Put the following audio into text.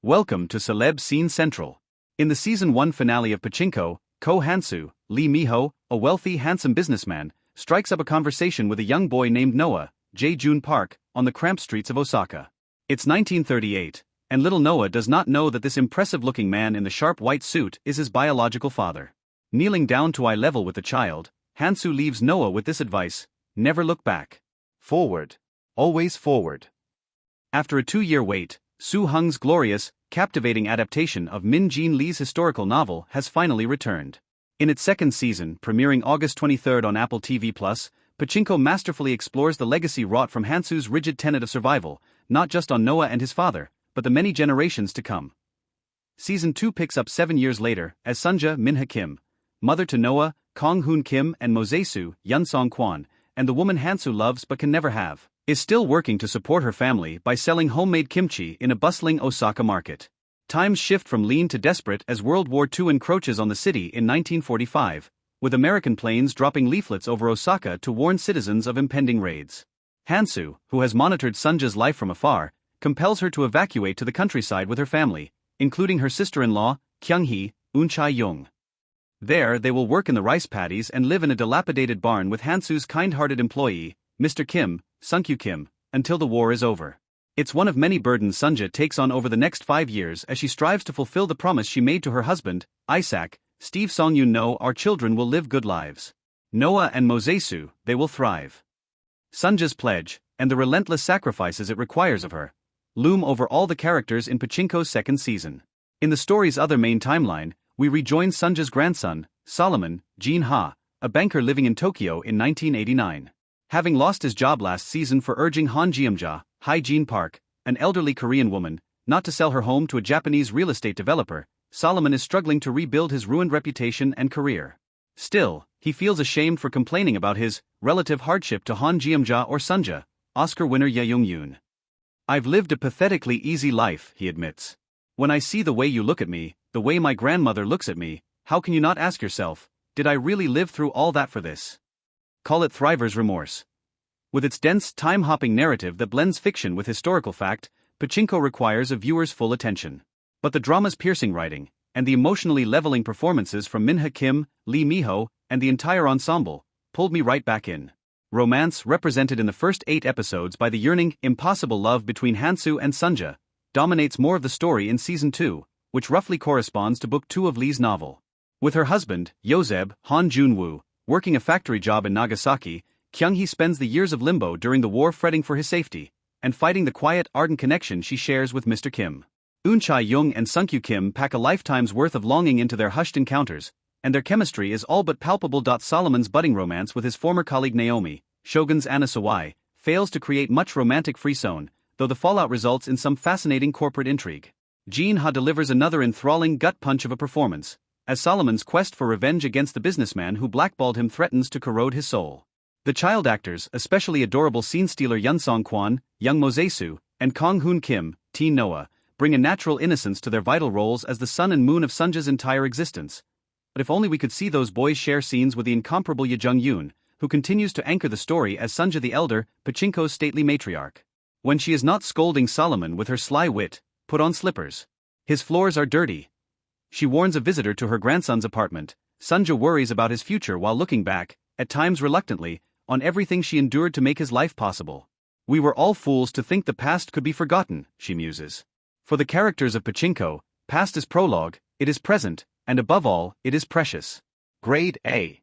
Welcome to Celeb Scene Central. In the Season 1 finale of Pachinko, Ko Hansu, Lee Miho, a wealthy, handsome businessman, strikes up a conversation with a young boy named Noah, Jae-jun Park, on the cramped streets of Osaka. It's 1938, and little Noah does not know that this impressive-looking man in the sharp white suit is his biological father. Kneeling down to eye level with the child, Hansu leaves Noah with this advice: never look back. Forward. Always forward. After a 2-year wait, Soo Hung's glorious, captivating adaptation of Min Jin Lee's historical novel has finally returned. In its second season, premiering August 23 on Apple TV+, Pachinko masterfully explores the legacy wrought from Hansu's rigid tenet of survival, not just on Noah and his father, but the many generations to come. Season 2 picks up 7 years later, as Sunja Minha Kim, mother to Noah, Kong Hoon Kim and Mosesu Yunsong Kwan, and the woman Hansu loves but can never have, is still working to support her family by selling homemade kimchi in a bustling Osaka market. Times shift from lean to desperate as World War II encroaches on the city in 1945, with American planes dropping leaflets over Osaka to warn citizens of impending raids. Hansu, who has monitored Sunja's life from afar, compels her to evacuate to the countryside with her family, including her sister-in-law, Kyung-hee, Eun-chae-young. There, they will work in the rice paddies and live in a dilapidated barn with Hansu's kind-hearted employee, Mr. Kim, Sung-kyu Kim, until the war is over. It's one of many burdens Sunja takes on over the next 5 years as she strives to fulfill the promise she made to her husband, Isaac, Steve Song-yoon. No, our children will live good lives. Noah and Mosesu, they will thrive. Sunja's pledge, and the relentless sacrifices it requires of her, loom over all the characters in Pachinko's second season. In the story's other main timeline, we rejoin Sunja's grandson, Solomon, Jin-ha, a banker living in Tokyo in 1989. Having lost his job last season for urging Han Jeomja, Jin Park, an elderly Korean woman, not to sell her home to a Japanese real estate developer, Solomon is struggling to rebuild his ruined reputation and career. Still, he feels ashamed for complaining about his relative hardship to Han Jeomja or Sunja, Oscar winner Ye Young-yoon. "I've lived a pathetically easy life," he admits. "When I see the way you look at me, the way my grandmother looks at me, how can you not ask yourself, did I really live through all that for this?" Call it thriver's remorse. With its dense, time-hopping narrative that blends fiction with historical fact, Pachinko requires a viewer's full attention. But the drama's piercing writing, and the emotionally leveling performances from Minha Kim, Lee Miho, and the entire ensemble, pulled me right back in. Romance, represented in the first 8 episodes by the yearning, impossible love between Hansu and Sunja, dominates more of the story in Season 2, which roughly corresponds to Book 2 of Lee's novel. With her husband, Yoseb, Han Jun-woo, working a factory job in Nagasaki, Kyung-hee spends the years of limbo during the war fretting for his safety, and fighting the quiet, ardent connection she shares with Mr. Kim. Eun-chae-young and Sung-kyu Kim pack a lifetime's worth of longing into their hushed encounters, and their chemistry is all but palpable. Solomon's budding romance with his former colleague Naomi, Shogun's Anna Sawai, fails to create much romantic frisson, though the fallout results in some fascinating corporate intrigue. Jin-ha delivers another enthralling gut punch of a performance, as Solomon's quest for revenge against the businessman who blackballed him threatens to corrode his soul. The child actors, especially adorable scene-stealer Yunsong Kwan, young Mosesu, and Kong Hoon Kim, teen Noah, bring a natural innocence to their vital roles as the sun and moon of Sunja's entire existence. But if only we could see those boys share scenes with the incomparable Ye Jung-yoon, who continues to anchor the story as Sunja the Elder, Pachinko's stately matriarch. When she is not scolding Solomon with her sly wit, "Put on slippers. His floors are dirty." She warns a visitor to her grandson's apartment. Sunja worries about his future while looking back, at times reluctantly, on everything she endured to make his life possible. "We were all fools to think the past could be forgotten," she muses. For the characters of Pachinko, past is prologue, it is present, and above all, it is precious. Grade A.